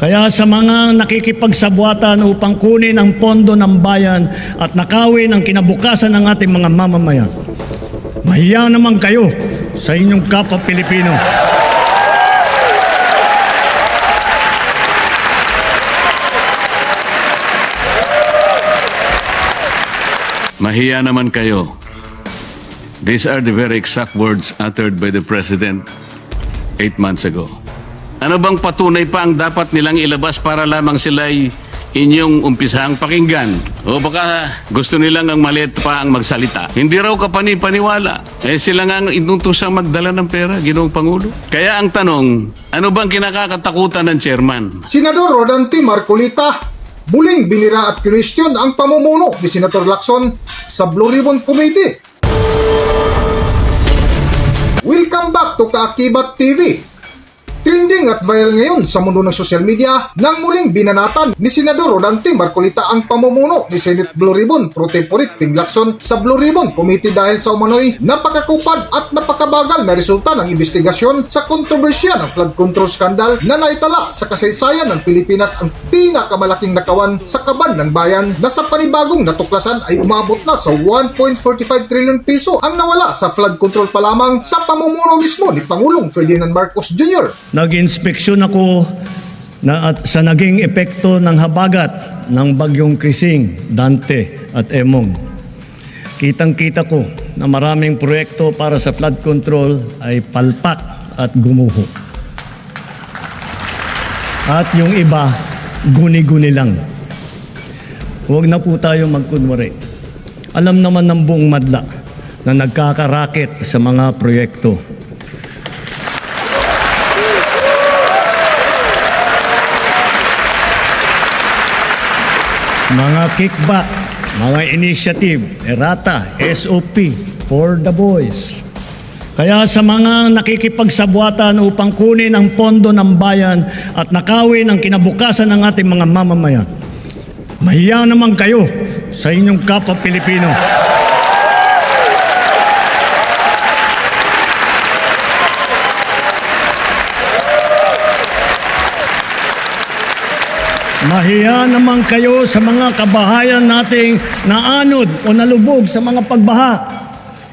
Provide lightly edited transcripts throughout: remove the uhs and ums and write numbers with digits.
Kaya sa mga nakikipagsabwatan upang kunin ang pondo ng bayan at nakawin ang kinabukasan ng ating mga mamamayan, mahiya naman kayo sa inyong kapwa Pilipino. Mahiya naman kayo. These are the very exact words uttered by the President 8 months ago. Ano bang patunay pa ang dapat nilang ilabas para lamang sila'y inyong umpisang pakinggan? O baka gusto nilang ang maliit pa ang magsalita. Hindi raw kapani-paniwala. Sila nga ang inutusang magdala ng pera, Ginoong Pangulo. Kaya ang tanong, ano bang kinakatakutan ng chairman? Senador Rodante Marcolita, muling binira at kinwestiyon ang pamumuno ni Senator Lacson sa Blue Ribbon Committee. Welcome back to Kaakibat TV. Trending at viral ngayon sa mundo ng social media nang muling binanatan ni Senador Rodante Marcolita ang pamumuno ni Senate Blue Ribbon Pro Tempore Ping Lacson sa Blue Ribbon Committee dahil sa umano'y napakakupad at napakabagal na resulta ng investigasyon sa kontrobersya ng flood control scandal na naitala sa kasaysayan ng Pilipinas ang pinakamalaking nakawan sa kaban ng bayan na sa panibagong natuklasan ay umabot na sa 1.45 trillion piso ang nawala sa flood control pa lamang sa pamumuno mismo ni Pangulong Ferdinand Marcos Jr. Nag-inspeksyon ako sa naging epekto ng habagat ng bagyong Krising, Dante at Emong. Kitang-kita ko na maraming proyekto para sa flood control ay palpak at gumuho. At yung iba, guni-guni lang. Huwag na po tayo magkunwari. Alam naman ng buong madla na nagkakaraket sa mga proyekto. Mga kickback, mga initiative, errata, SOP, for the boys. Kaya sa mga nakikipagsabwatan upang kunin ang pondo ng bayan at nakawin ang kinabukasan ng ating mga mamamayan, mahiya naman kayo sa inyong kapwa Pilipino. Mahiya naman kayo sa mga kabahayan nating naanod o nalubog sa mga pagbaha.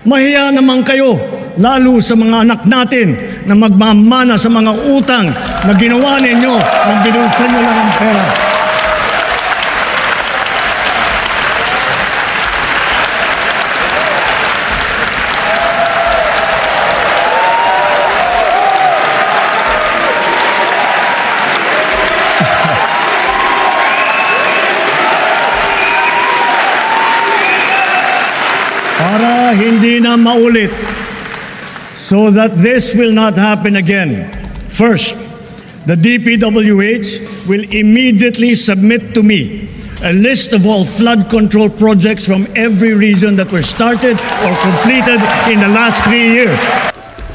Mahiya naman kayo, lalo sa mga anak natin na magmamana sa mga utang na ginawa ninyo nang binulsan nyo lang ang pera. Para hindi na maulit, so that this will not happen again. First, the DPWH will immediately submit to me a list of all flood control projects from every region that were started or completed in the last 3 years.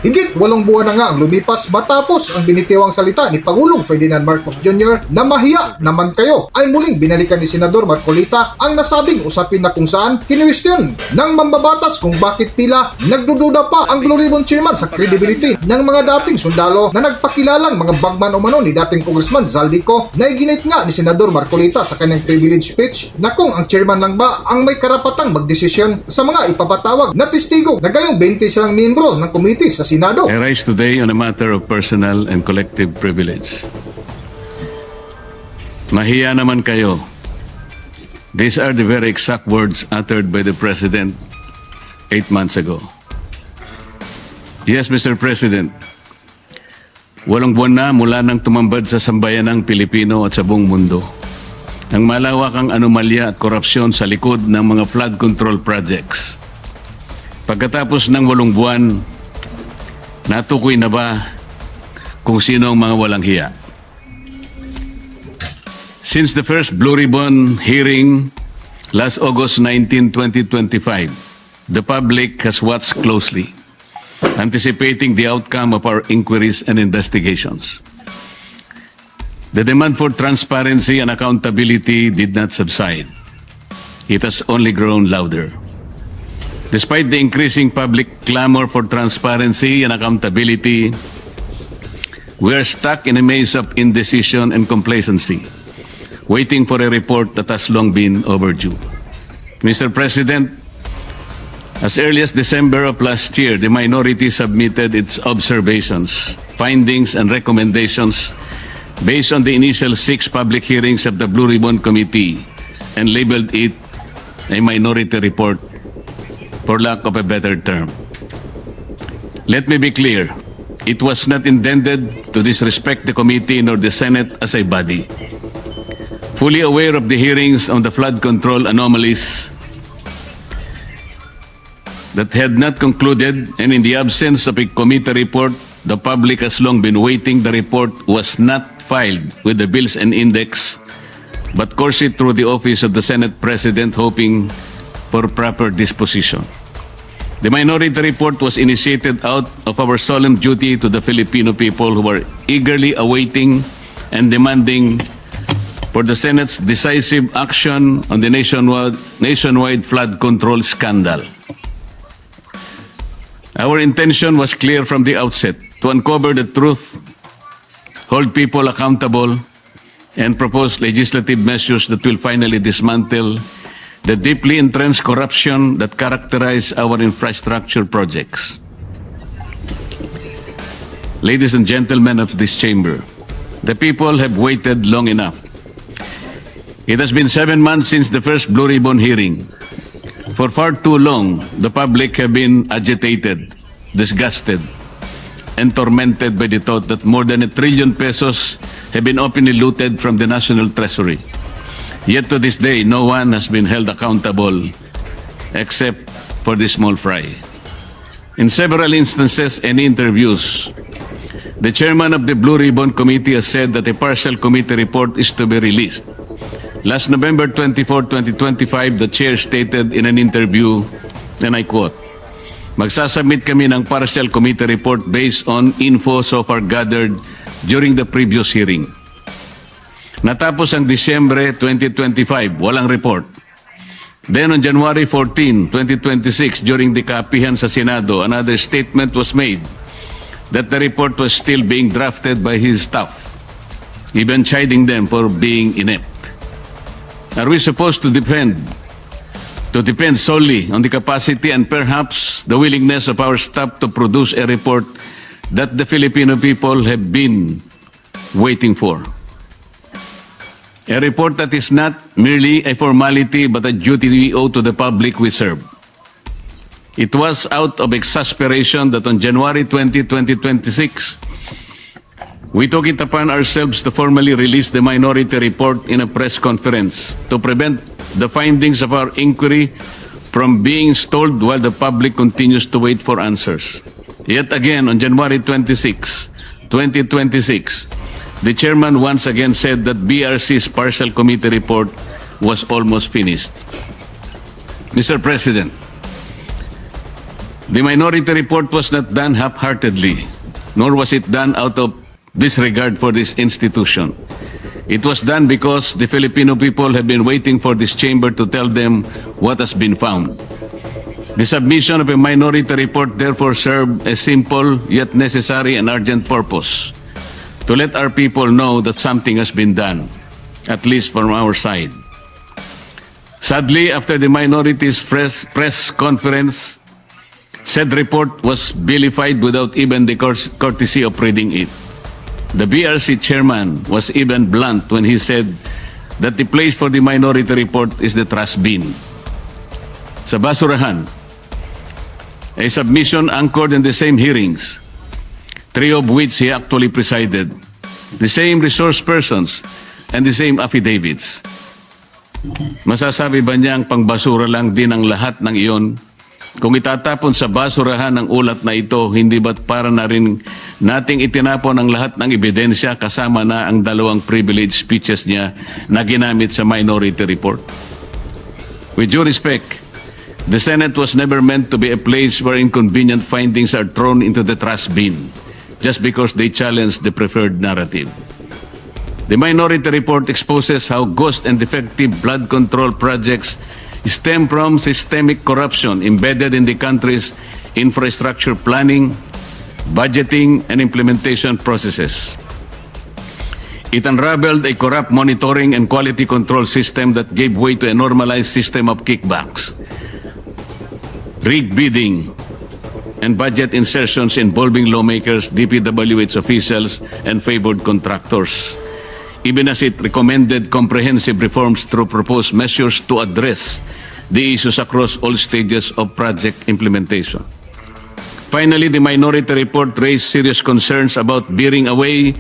Higit 8 buwan na nga ang lumipas matapos ang binitiwang salita ni Pangulong Ferdinand Marcos Jr. na mahiya naman kayo ay muling binalikan ni Senador Marcolita ang nasabing usapin na kung saan kinwestiyon ng mambabatas kung bakit tila nagdududa pa ang Blue Ribbon Chairman sa credibility ng mga dating sundalo na nagpakilalang mga bagman umano ni dating Congressman Zaldico na iginit nga ni Senador Marcolita sa kanyang privilege speech na kung ang chairman lang ba ang may karapatang magdesisyon sa mga ipapatawag na testigo na gayong 20 silang miyembro ng committee sa Senado. I rise today on a matter of personal and collective privilege. Mahiya naman kayo. These are the very exact words uttered by the President 8 months ago. Yes, Mr. President, 8 buwan na mula nang tumambad sa sambayanang Pilipino at sa buong mundo ang malawakang anomalya at korupsyon sa likod ng mga flood control projects. Pagkatapos ng 8 buwan, natukoy na ba kung sino ang mga walang hiya? Since the first Blue Ribbon hearing last August 19, 2025, the public has watched closely, anticipating the outcome of our inquiries and investigations. The demand for transparency and accountability did not subside. It has only grown louder. Despite the increasing public clamor for transparency and accountability, We are stuck in a maze of indecision and complacency, waiting for a report that has long been overdue. Mr. President, as early as December of last year, the minority submitted its observations, findings, and recommendations based on the initial 6 public hearings of the Blue Ribbon Committee and labeled it a minority report, for lack of a better term. Let me be clear, it was not intended to disrespect the committee nor the Senate as a body. Fully aware of the hearings on the flood control anomalies that had not concluded, and in the absence of a committee report, the public has long been waiting. The report was not filed with the Bills and Index, but coursed through the office of the Senate President, hoping for proper disposition. The minority report was initiated out of our solemn duty to the Filipino people who are eagerly awaiting and demanding for the Senate's decisive action on the nationwide flood control scandal. Our intention was clear from the outset: to uncover the truth, hold people accountable, and propose legislative measures that will finally dismantle the deeply entrenched corruption that characterize our infrastructure projects. Ladies and gentlemen of this chamber, the people have waited long enough. It has been 7 months since the first Blue Ribbon hearing. For far too long, the public have been agitated, disgusted, and tormented by the thought that more than 1 trillion pesos have been openly looted from the National Treasury. Yet to this day, no one has been held accountable except for the small fry. In several instances and interviews, the chairman of the Blue Ribbon Committee has said that a partial committee report is to be released. Last November 24, 2025, the chair stated in an interview, and I quote, "Magsasubmit kami ng partial committee report based on info so far gathered during the previous hearing." Natapos ang Disyembre 2025, walang report. Then on January 14, 2026, during the kapihan sa Senado, another statement was made that the report was still being drafted by his staff, even chiding them for being inept. Are we supposed to depend solely on the capacity and perhaps the willingness of our staff to produce a report that the Filipino people have been waiting for? A report that is not merely a formality but a duty we owe to the public we serve. It was out of exasperation that on January 20, 2026, we took it upon ourselves to formally release the minority report in a press conference to prevent the findings of our inquiry from being stalled while the public continues to wait for answers. Yet again, on January 26, 2026, the chairman once again said that BRC's partial committee report was almost finished. Mr. President, the minority report was not done half-heartedly, nor was it done out of disregard for this institution. It was done because the Filipino people have been waiting for this chamber to tell them what has been found. The submission of a minority report therefore served a simple yet necessary and urgent purpose: to let our people know that something has been done, at least from our side. Sadly, after the minority's press conference, said report was vilified without even the courtesy of reading it. The BRC chairman was even blunt when he said that the place for the minority report is the trash bin. Sa basurahan, a submission anchored in the same hearings, 3 of which he actually presided, the same resource persons, and the same affidavits. Masasabi ba niyang pangbasura lang din ang lahat ng iyon? Kung itatapon sa basurahan ang ulat na ito, hindi ba't para na rin nating itinapon ang lahat ng ebidensya kasama na ang 2 privilege speeches niya na ginamit sa minority report? With due respect, the Senate was never meant to be a place where inconvenient findings are thrown into the trash bin just because they challenge the preferred narrative. The minority report exposes how ghost and defective blood control projects stem from systemic corruption embedded in the country's infrastructure planning, budgeting, and implementation processes. It unraveled a corrupt monitoring and quality control system that gave way to a normalized system of kickbacks, rigged bidding, and budget insertions involving lawmakers, DPWH officials, and favored contractors, even as it recommended comprehensive reforms through proposed measures to address the issues across all stages of project implementation. Finally, the minority report raised serious concerns about veering away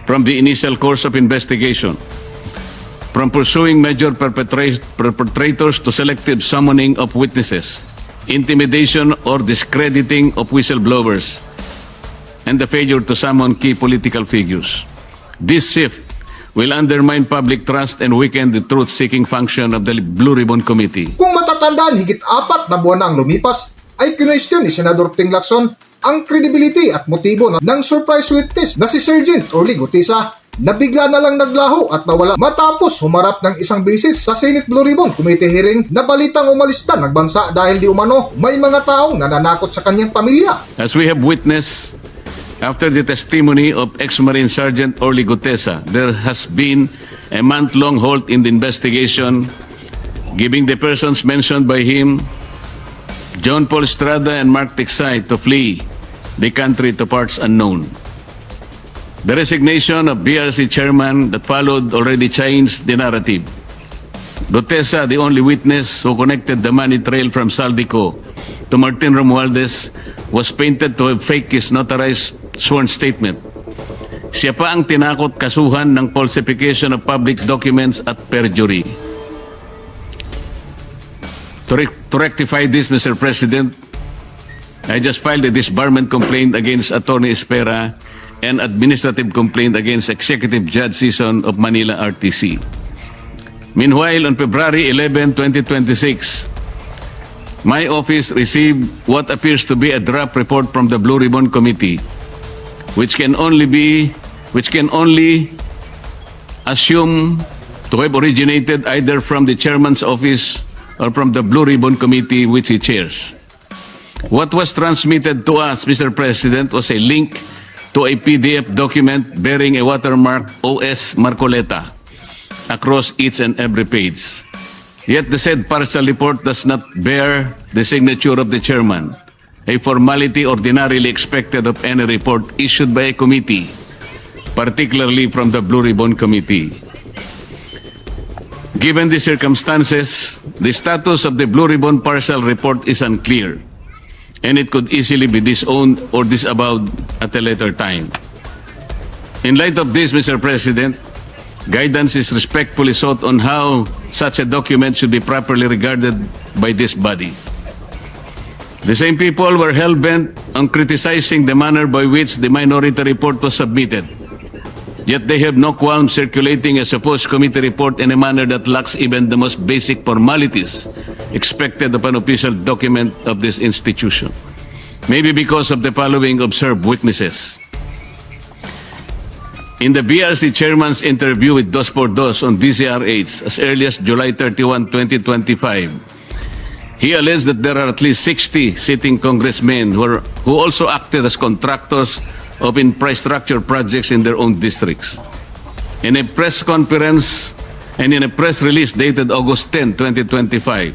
from the initial course of investigation, from pursuing major perpetrators to selective summoning of witnesses, intimidation or discrediting of whistleblowers, and the failure to summon key political figures. This shift will undermine public trust and weaken the truth-seeking function of the Blue Ribbon Committee. Kung matatandaan, higit 4 na buwan na ang lumipas, ay kinwestiyon ni Senador Ping Lacson ang credibility at motibo ng surprise witness na si Sergeant Orly Gutesa na bigla na lang naglaho at nawala matapos humarap ng isang beses sa Senate Blue Ribbon Committee hearing na balitang umalis na ng bansa dahil di umano may mga taong nananakot sa kanyang pamilya. As we have witnessed, after the testimony of ex-Marine Sergeant Orly Gutesa, there has been a month-long halt in the investigation, giving the persons mentioned by him, John Paul Estrada and Mark Tiksay, to flee the country to parts unknown. The resignation of BRC chairman that followed already changed the narrative. Gutesa, the only witness who connected the money trail from Saldico to Martin Romualdez, was painted to have faked his notarized sworn statement. Siya pa ang tinakot kasuhan ng falsification of public documents at perjury. To rectify this, Mr. President, I just filed a disbarment complaint against Attorney Espera and administrative complaint against Executive Judge Season of Manila RTC. Meanwhile, on February 11, 2026, my office received what appears to be a draft report from the Blue Ribbon Committee, which can only assume to have originated either from the chairman's office or from the Blue Ribbon Committee which he chairs. What was transmitted to us, Mr. President, was a link to a PDF document bearing a watermark OS Marcoleta across each and every page. Yet the said partial report does not bear the signature of the chairman, a formality ordinarily expected of any report issued by a committee, particularly from the Blue Ribbon Committee. Given the circumstances, the status of the Blue Ribbon partial report is unclear, and it could easily be disowned or disavowed at a later time. In light of this, Mr. President, guidance is respectfully sought on how such a document should be properly regarded by this body. The same people were hell-bent on criticizing the manner by which the minority report was submitted. Yet they have no qualm circulating a supposed committee report in a manner that lacks even the most basic formalities expected of an official document of this institution. Maybe because of the following observed witnesses. In the BRC chairman's interview with Dos por Dos on DCRH as early as July 31, 2025, he alleged that there are at least 60 sitting congressmen who also acted as contractors of infrastructure projects in their own districts. In a press conference and in a press release dated August 10, 2025,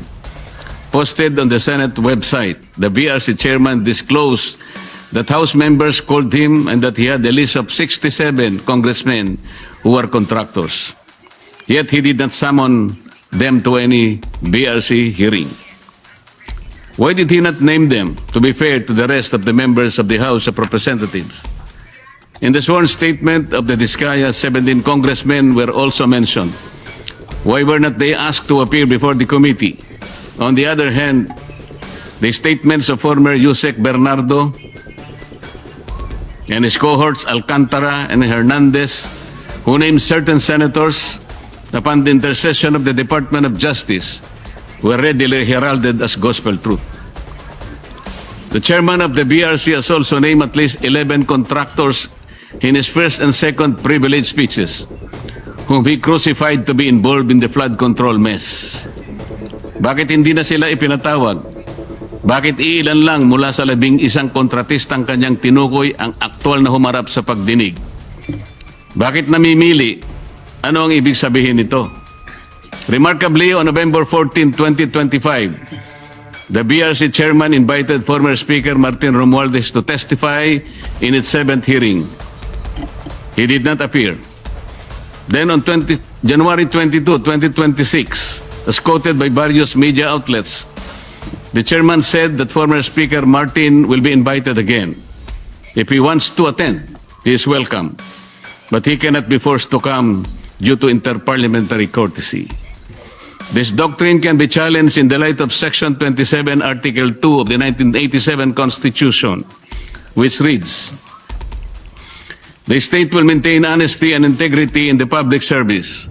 posted on the Senate website, the BRC chairman disclosed that House members called him and that he had a list of 67 congressmen who were contractors. Yet he did not summon them to any BRC hearing. Why did he not name them, to be fair to the rest of the members of the House of Representatives? In the sworn statement of the Diskaya, 17 congressmen were also mentioned. Why were not they asked to appear before the committee? On the other hand, the statements of former Yusek Bernardo and his cohorts Alcantara and Hernandez, who named certain senators upon the intercession of the Department of Justice, were readily heralded as gospel truth. The chairman of the BRC has also named at least 11 contractors in his first and second privilege speeches, whom he crucified to be involved in the flood control mess. Bakit hindi na sila ipinatawag? Bakit iilan lang mula sa 11 kontratistang kanyang tinukoy ang aktwal na humarap sa pagdinig? Bakit namimili? Ano ang ibig sabihin nito? Remarkably, on November 14, 2025, the BRC chairman invited former Speaker Martin Romualdez to testify in its 7th hearing. He did not appear. Then on January 22, 2026, as quoted by various media outlets, the chairman said that former Speaker Martin will be invited again. If he wants to attend, he is welcome. But he cannot be forced to come due to interparliamentary courtesy. This doctrine can be challenged in the light of Section 27, Article 2 of the 1987 Constitution, which reads, "The state will maintain honesty and integrity in the public service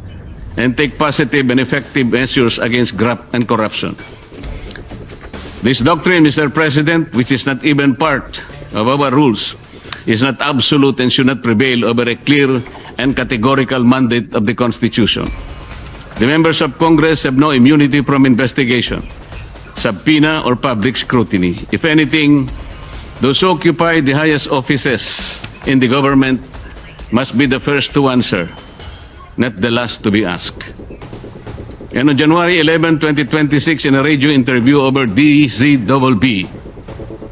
and take positive and effective measures against graft and corruption." This doctrine, Mr. President, which is not even part of our rules, is not absolute and should not prevail over a clear and categorical mandate of the Constitution. The members of Congress have no immunity from investigation, subpoena, or public scrutiny. If anything, those who occupy the highest offices in the government must be the first to answer, not the last to be asked. And on January 11, 2026, in a radio interview over DZBB,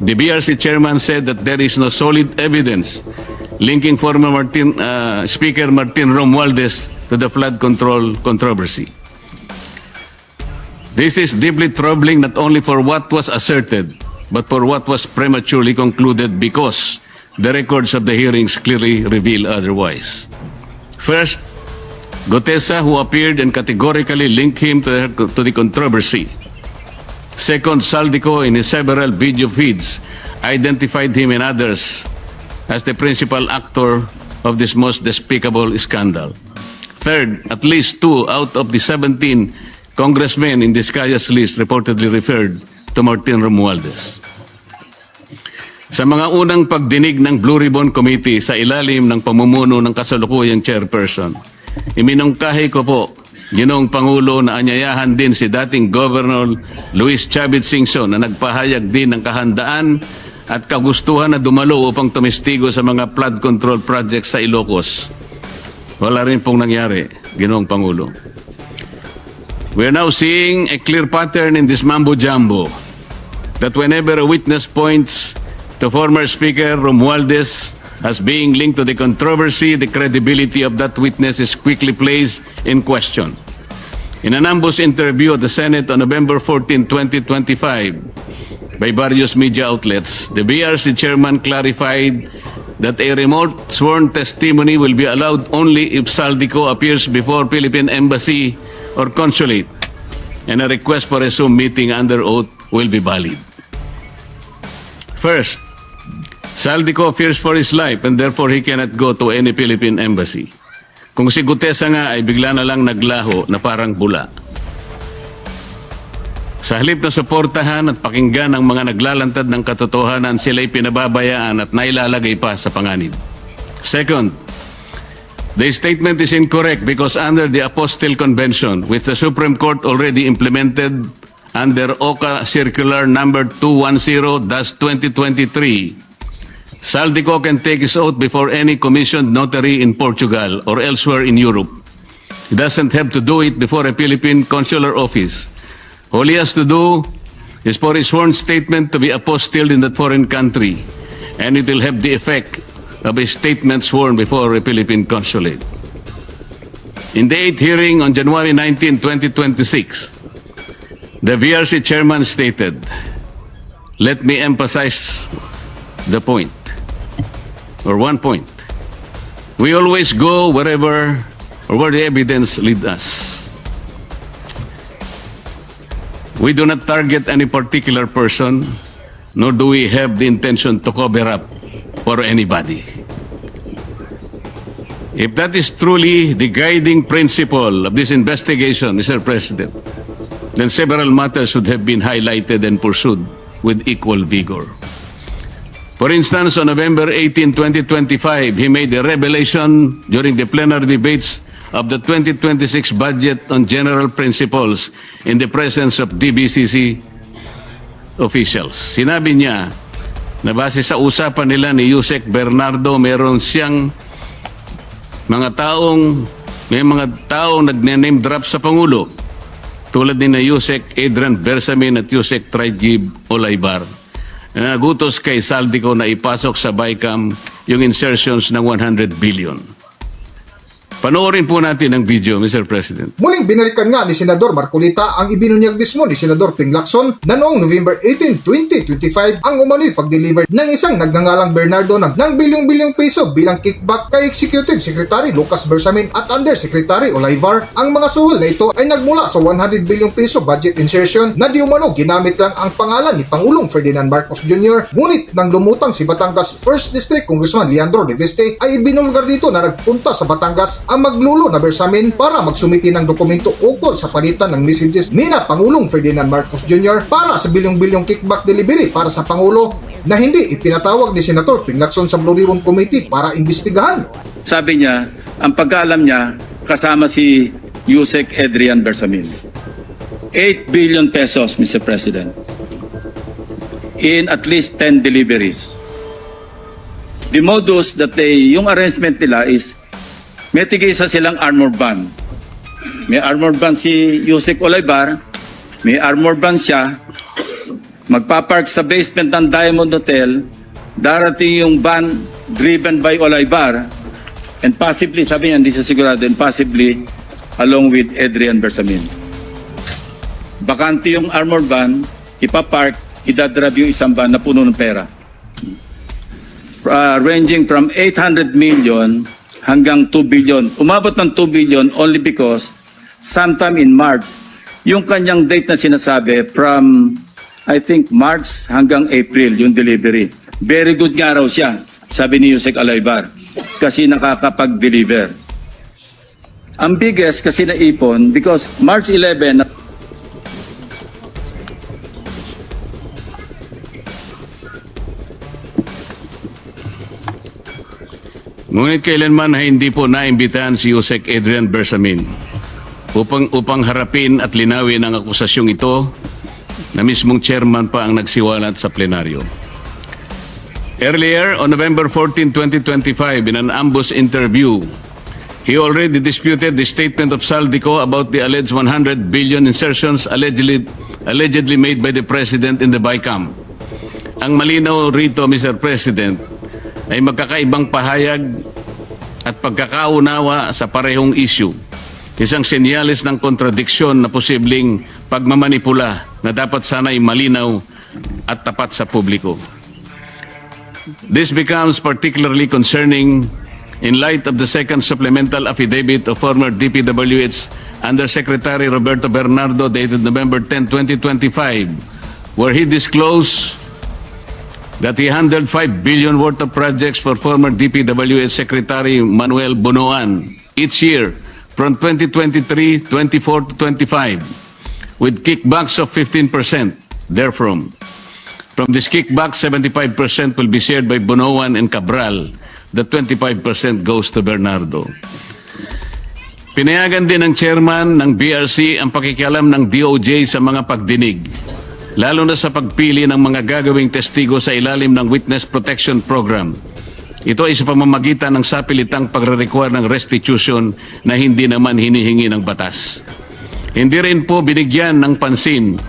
the BRC chairman said that there is no solid evidence linking former Speaker Martin Romualdez to the flood control controversy. This is deeply troubling not only for what was asserted, but for what was prematurely concluded because the records of the hearings clearly reveal otherwise. First, Gutesa, who appeared and categorically linked him to the controversy. Second, Saldico, in his several video feeds, identified him and others as the principal actor of this most despicable scandal. Third, at least 2 out of the 17 congressmen in Discaya's list reportedly referred to Martin Romualdez. Sa mga unang pagdinig ng Blue Ribbon Committee sa ilalim ng pamumuno ng kasalukuyang chairperson, iminungkahi ko po, Ginoong Pangulo, na anyayahan din si dating Governor Luis Chavit Singson na nagpahayag din ng kahandaan at kagustuhan na dumalo upang tumistigo sa mga flood control projects sa Ilocos. Wala rin pong nangyari, Ginoong Pangulo. We are now seeing a clear pattern in this mambo-jumbo that whenever a witness points to former Speaker Romualdez as being linked to the controversy, the credibility of that witness is quickly placed in question. In an ambush interview at the Senate on November 14, 2025, by various media outlets, the BRC chairman clarified that a remote sworn testimony will be allowed only if Saldico appears before Philippine Embassy or Consulate, and a request for a Zoom meeting under oath will be valid. First, Saldico fears for his life and therefore he cannot go to any Philippine embassy. Kung si Gutesa nga ay bigla na lang naglaho na parang bula. Sa halip na suportahan at pakinggan ang mga naglalantad ng katotohanan, sila'y pinababayaan at nailalagay pa sa panganib. Second, the statement is incorrect because under the Apostille Convention, which the Supreme Court already implemented under OCA Circular number 210-2023, Saldico can take his oath before any commissioned notary in Portugal or elsewhere in Europe. He doesn't have to do it before a Philippine consular office. All he has to do is for his sworn statement to be apostilled in that foreign country, and it will have the effect of a statement sworn before a Philippine consulate. In the 8th hearing on January 19, 2026, the VRC chairman stated, "Let me emphasize the point, or one point. We always go wherever or where the evidence leads us. We do not target any particular person, nor do we have the intention to cover up for anybody." If that is truly the guiding principle of this investigation, Mr. President, then several matters should have been highlighted and pursued with equal vigor. For instance, on November 18, 2025, he made a revelation during the plenary debates of the 2026 budget on general principles in the presence of DBCC officials. Sinabi niya na base sa usapan nila ni Yusek Bernardo, meron siyang may mga taong nagne-name drop sa Pangulo tulad ni na Yusek Adrian Bersamin at Yusek Trajib Olaybar na nagutos kay Saldico na ipasok sa BICAM yung insertions ng 100 billion. Panoorin po natin ang video, Mr. President. Muling binalikan nga ni Senador Marcolita ang ibinunyag mismo ni Senador Ping Lacson na noong November 18, 2025 ang umano'y pag-deliver ng isang nagngangalang Bernardo ng bilyong-bilyong piso bilang kickback kay Executive Secretary Lucas Bersamin at Undersecretary Olaybar. Ang mga suhol na ito ay nagmula sa 100 bilyong piso budget insertion na di umano ginamit lang ang pangalan ni Pangulong Ferdinand Marcos Jr. Ngunit nang lumutang si Batangas 1st District Congressman Leandro Reveste ay ibinulgar dito na nagpunta sa Batangas ang maglulo na Bersamin para magsumiti ng dokumento ukol sa palitan ng messages ni na Pangulong Ferdinand Marcos Jr. para sa bilyong-bilyong kickback delivery para sa Pangulo na hindi ipinatawag ni Senator Ping Lacson sa Blue Ribbon Committee para imbestigahan. Sabi niya, ang pagkaalam niya kasama si Yusek Adrian Bersamin. 8 billion pesos, Mr. President, in at least 10 deliveries. The modus that yung arrangement nila is may tigisa silang armor van. May armor van si Yusek Olaybar, may armor van siya, magpapark sa basement ng Diamond Hotel, darating yung van driven by Olaybar, and possibly, sabi niya, hindi siya sigurado, and possibly along with Adrian Bersamin. Bakante yung armor van, ipapark, idadrab yung isang van na puno ng pera. Ranging from 800 million hanggang 2 billion. Umabot ng 2 billion only because sometime in March, yung kanyang date na sinasabi from, I think, March hanggang April, yung delivery. Very good nga raw siya, sabi ni Yusek Olaybar, kasi nakakapag-deliver. Ang biggest kasi naipon because March 11, Ngunit kailanman ay hindi po naimbitahan si Yusek Adrian Bersamin upang harapin at linawin ang akusasyong ito na mismong chairman pa ang nagsiwalat sa plenaryo. Earlier, on November 14, 2025, in an ambush interview, he already disputed the statement of Saldico about the alleged 100 billion insertions allegedly made by the President in the BICAM. Ang malinaw rito, Mr. President, ay magkakaibang pahayag at pagkakaunawa sa parehong issue. Isang senyales ng kontradiksyon na posibleng pagmamanipula na dapat sana'y malinaw at tapat sa publiko. This becomes particularly concerning in light of the second supplemental affidavit of former DPWH Undersecretary Roberto Bernardo dated November 10, 2025, where he disclosed that he handled 5 billion worth of projects for former DPWH Secretary Manuel Bonoan each year from 2023, 24 to 25 with kickbacks of 15% therefrom. From this kickback, 75% will be shared by Bonoan and Cabral. The 25% goes to Bernardo. Pinayagan din ng chairman ng BRC ang pakikialam ng DOJ sa mga pagdinig, lalo na sa pagpili ng mga gagawing testigo sa ilalim ng Witness Protection Program. Ito ay sa pamamagitan ng sapilitang pagre-require ng restitution na hindi naman hinihingi ng batas. Hindi rin po binigyan ng pansin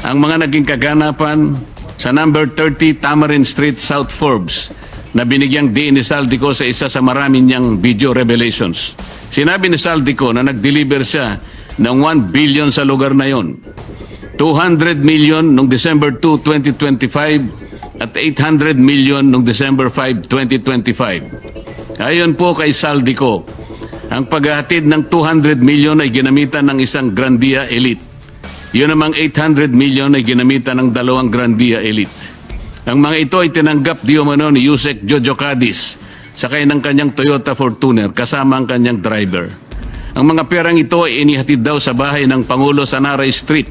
ang mga naging kaganapan sa number 30 Tamarin Street, South Forbes, na binigyang diin ni Saldico sa isa sa marami niyang video revelations. Sinabi ni Saldico na nag-deliver siya ng 1 billion sa lugar na yon, 200 million noong December 2, 2025 at 800 million noong December 5, 2025. Ayon po kay Saldico, ang paghahatid ng 200 million ay ginamitan ng isang Grandia Elite. Yun namang 800 million ay ginamitan ng dalawang Grandia Elite. Ang mga ito ay tinanggap di umano ni Yusek Jojo Cadiz sakay ng kanyang Toyota Fortuner kasama ang kanyang driver. Ang mga perang ito ay inihatid daw sa bahay ng Pangulo sa Naray Street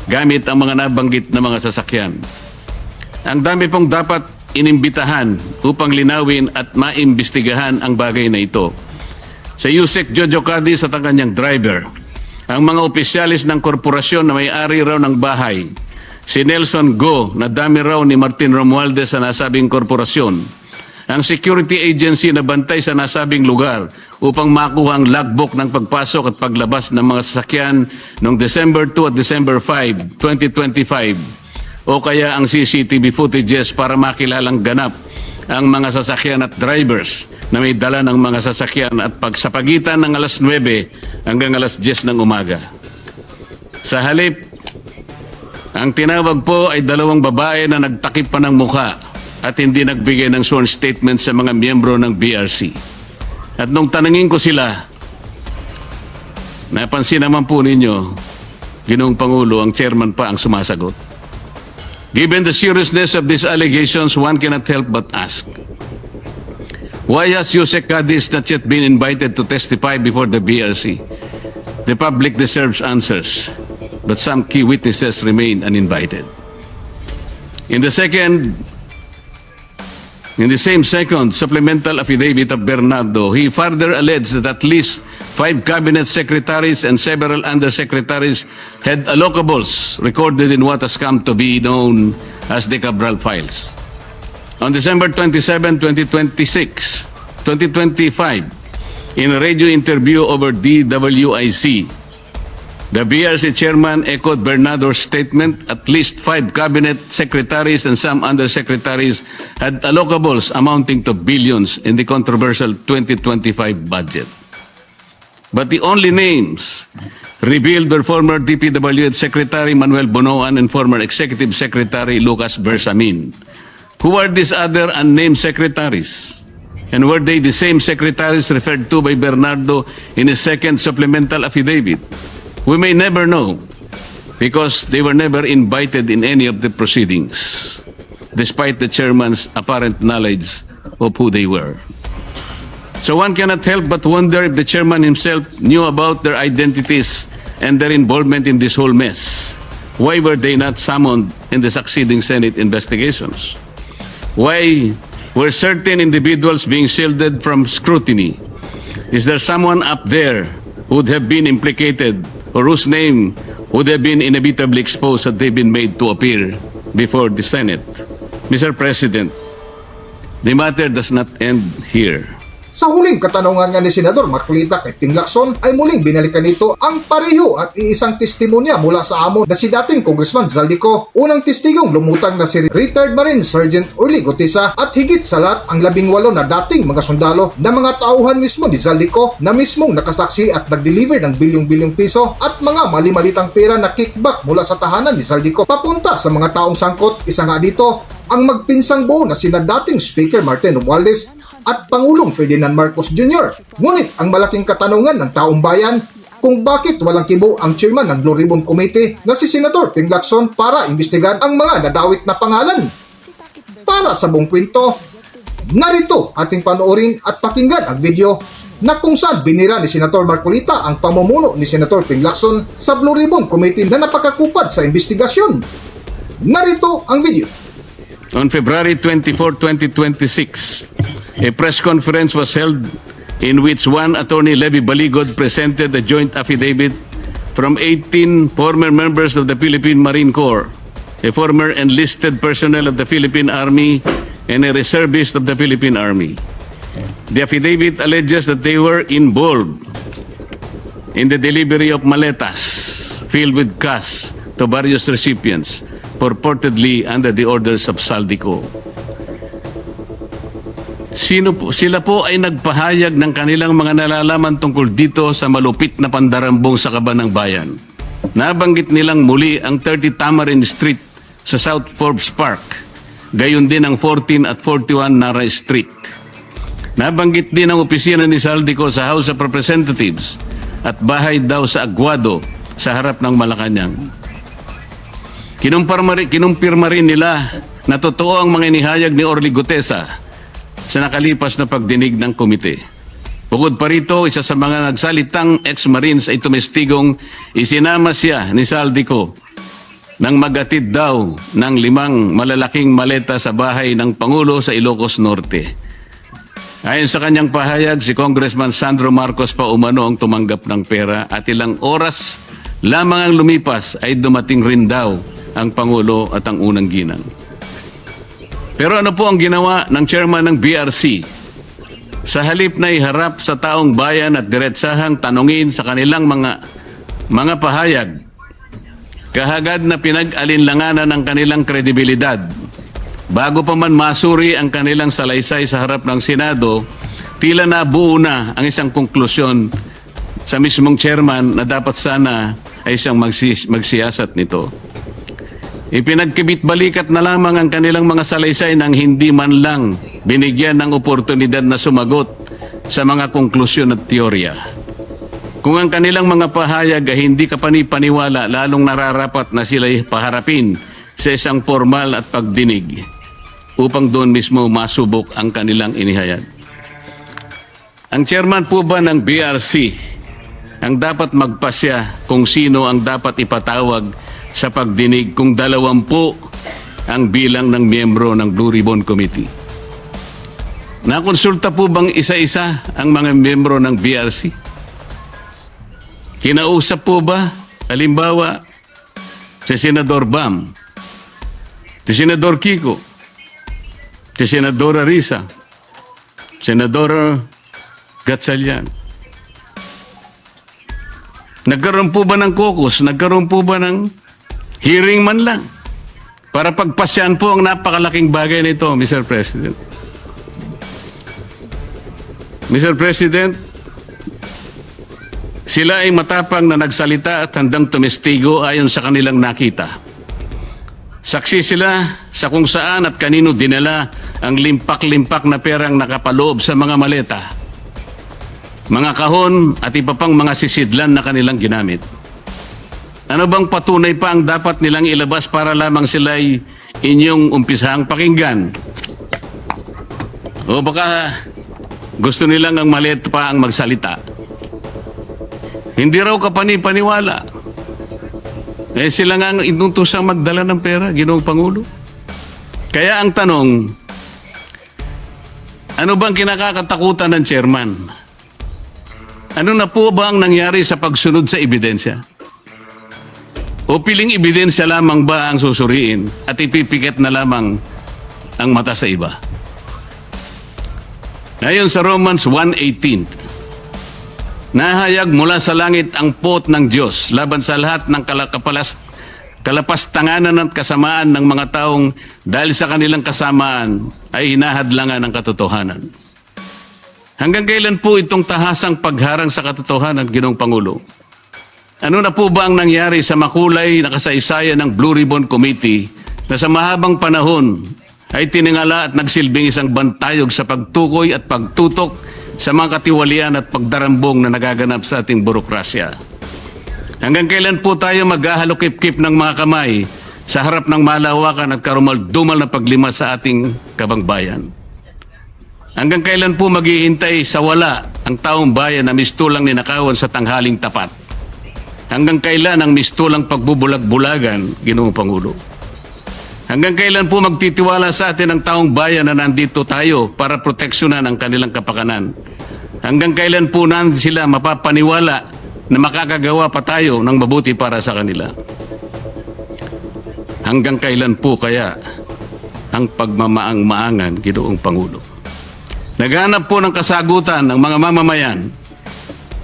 gamit ang mga nabanggit na mga sasakyan. Ang dami pong dapat inimbitahan upang linawin at maimbestigahan ang bagay na ito. Sa Yusek Jojo Cadiz at ang kanyang driver, ang mga opisyalis ng korporasyon na may-ari raw ng bahay, si Nelson Go na dami raw ni Martin Romualdez sa nasabing korporasyon, ang security agency na bantay sa nasabing lugar upang makuha ang logbook ng pagpasok at paglabas ng mga sasakyan noong December 2 at December 5, 2025, o kaya ang CCTV footages para makilalang ganap ang mga sasakyan at drivers na may dala ng mga sasakyan at sa pagitan ng alas 9 hanggang alas 10 ng umaga. Sa halip, ang tinawag po ay dalawang babae na nagtakip pa ng mukha at hindi nagbigay ng sworn statement sa mga miyembro ng BRC. At nung tanungin ko sila, napansin naman po ninyo, Ginoong Pangulo, ang chairman pa ang sumasagot. Given the seriousness of these allegations, one cannot help but ask, why has Yusek Cadiz not yet been invited to testify before the BRC? The public deserves answers, but some key witnesses remain uninvited. In the same second supplemental affidavit of Bernardo, he further alleged that at least 5 cabinet secretaries and several undersecretaries had allocables recorded in what has come to be known as the Cabral files. On December 27, 2025, in a radio interview over DWIC, the BRC chairman echoed Bernardo's statement. At least 5 cabinet secretaries and some undersecretaries had allocables amounting to billions in the controversial 2025 budget. But the only names revealed were former DPWH Secretary Manuel Bonoan and former Executive Secretary Lucas Bersamin. Who are these other unnamed secretaries? And were they the same secretaries referred to by Bernardo in his second supplemental affidavit? We may never know because they were never invited in any of the proceedings, despite the chairman's apparent knowledge of who they were. So one cannot help but wonder if the chairman himself knew about their identities and their involvement in this whole mess. Why were they not summoned in the succeeding Senate investigations? Why were certain individuals being shielded from scrutiny? Is there someone up there who would have been implicated or whose name would have been inevitably exposed had they been made to appear before the Senate? Mr. President, the matter does not end here. Sa huling katanungan nga ni Senador Marcolita kay Ping Lacson ay muling binalikan nito ang pareho at iisang testimonya mula sa amo na si dating Congressman Zaldico. Unang testigong lumutang na si retired Marine Sergeant Orly Gutesa at higit sa lahat ang 18 na dating mga sundalo na mga tauhan mismo ni Zaldico na mismong nakasaksi at nag-deliver ng bilyong-bilyong piso at mga mali-malitang pera na kickback mula sa tahanan ni Zaldico papunta sa mga taong sangkot. Isa nga dito ang magpinsang buo na sina dating Speaker Martin Romualdez at Pangulong Ferdinand Marcos Jr. Ngunit ang malaking katanungan ng taong bayan kung bakit walang kibo ang chairman ng Blue Ribbon Committee na si Senador Ping Lacson para imbestigahan ang mga nadawit na pangalan. Para sa buong kwento, narito ating panoorin at pakinggan ang video na kung saan binira ni Senator Marcolita ang pamumuno ni Senator Ping Lacson sa Blue Ribbon Committee na napakakupad sa investigasyon. Narito ang video. On February 24, 2026, a press conference was held in which one Attorney Levy Baligod presented a joint affidavit from 18 former members of the Philippine Marine Corps, a former enlisted personnel of the Philippine Army, and a reservist of the Philippine Army. The affidavit alleges that they were involved in the delivery of maletas filled with cash to various recipients, purportedly under the orders of Zaldico. Sila po ay nagpahayag ng kanilang mga nalalaman tungkol dito sa malupit na pandarambong sa Kaban ng Bayan. Nabanggit nilang muli ang 30 Tamarin Street sa South Forbes Park, gayon din ang 14 at 41 Nara Street. Nabanggit din ang opisina ni Zaldico sa House of Representatives at bahay daw sa Aguado sa harap ng Malacanang. Kinumpirma rin nila na totoo ang mga inihayag ni Orly Gutesa sa nakalipas na pagdinig ng komite. Bukod pa rito, isa sa mga nagsalitang ex-Marines ay tumestigong isinama siya ni Zaldico nang magatid daw ng 5 malalaking maleta sa bahay ng Pangulo sa Ilocos Norte. Ayon sa kanyang pahayag, si Congressman Sandro Marcos pa umano ang tumanggap ng pera at ilang oras lamang ang lumipas ay dumating rin daw ang Pangulo at ang unang ginang. Pero ano po ang ginawa ng chairman ng BRC? Sa halip na iharap sa taong bayan at diretsahang tanungin sa kanilang mga pahayag, kahagad na pinag-alinlanganan ang kanilang kredibilidad. Bago pa man masuri ang kanilang salaysay sa harap ng Senado, tila nabuo na ang isang konklusyon sa mismong chairman na dapat sana ay siyang magsiyasat nito. Ipinagkibit-balikat na lamang ang kanilang mga salaysay nang hindi man lang binigyan ng oportunidad na sumagot sa mga konklusyon at teorya. Kung ang kanilang mga pahayag ay hindi kapani-paniwala, lalong nararapat na sila'y paharapin sa isang formal at pagdinig upang doon mismo masubok ang kanilang inihayag. Ang chairman po ba ng BRC ang dapat magpasya kung sino ang dapat ipatawag sa pagdinig kung 20 ang bilang ng miyembro ng Blue Ribbon Committee? Nakonsulta po bang isa-isa ang mga miyembro ng BRC? Kinausap po ba, halimbawa, si Senador Bam, si Senador Kiko, si Senadora Risa, Senador Gatchalian? Nagkaroon po ba ng caucus? Nagkaroon po ba ng hearing man lang para pagpasyan po ang napakalaking bagay nito, Mr. President? Mr. President, sila ay matapang na nagsalita at handang tumestigo ayon sa kanilang nakita. Saksi sila sa kung saan at kanino dinala ang limpak-limpak na perang nakapaloob sa mga maleta, mga kahon at iba pang mga sisidlan na kanilang ginamit. Ano bang patunay pa ang dapat nilang ilabas para lamang sila ay inyong umpisahang pakinggan? O baka gusto nilang ang maliit pa ang magsalita? Hindi raw kapani-paniwala. Sila nga ang inutusang magdala ng pera, Ginoong Pangulo. Kaya ang tanong, ano bang kinakatakutan ng chairman? Ano na po ba ang nangyari sa pagsunod sa ebidensya? O piling ebidensya lamang ba ang susuriin at ipipikit na lamang ang mata sa iba? Ngayon sa Romans 1:18, nahayag mula sa langit ang pot ng Diyos laban sa lahat ng kalapastanganan at kasamaan ng mga taong dahil sa kanilang kasamaan ay hinahadlangan ng katotohanan. Hanggang kailan po itong tahasang pagharang sa katotohanan, Ginoong Pangulo? Ano na po ba ang nangyari sa makulay na kasaysayan ng Blue Ribbon Committee na sa mahabang panahon ay tiningala at nagsilbing isang bantayog sa pagtukoy at pagtutok sa mga katiwalian at pagdarambong na nagaganap sa ating burokrasya? Hanggang kailan po tayo maghahalokip-kip ng mga kamay sa harap ng malawakan at karumal-dumal na paglima sa ating kabangbayan? Hanggang kailan po maghihintay sa wala ang taong bayan na mistulang ninakawan sa tanghaling tapat? Hanggang kailan ang mistulang pagbubulag-bulagan, Ginoong Pangulo? Hanggang kailan po magtitiwala sa atin ang taong bayan na nandito tayo para proteksyonan ang kanilang kapakanan? Hanggang kailan po natin sila mapapaniwala na makakagawa pa tayo ng mabuti para sa kanila? Hanggang kailan po kaya ang pagmamaang-maangan, Ginoong Pangulo? Naghanap po ng kasagutan ng mga mamamayan.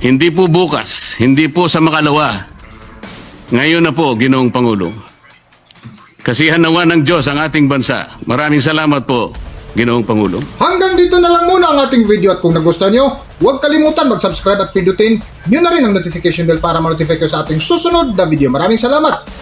Hindi po bukas, hindi po sa makalawa. Ngayon na po, Ginoong Pangulo. Kasihan nawa ng Diyos ang ating bansa. Maraming salamat po, Ginoong Pangulo. Hanggang dito na lang muna ang ating video at kung nagustuhan nyo, huwag kalimutan mag-subscribe at pindutin nyo na rin ang notification bell para ma-notify kayo sa ating susunod na video. Maraming salamat!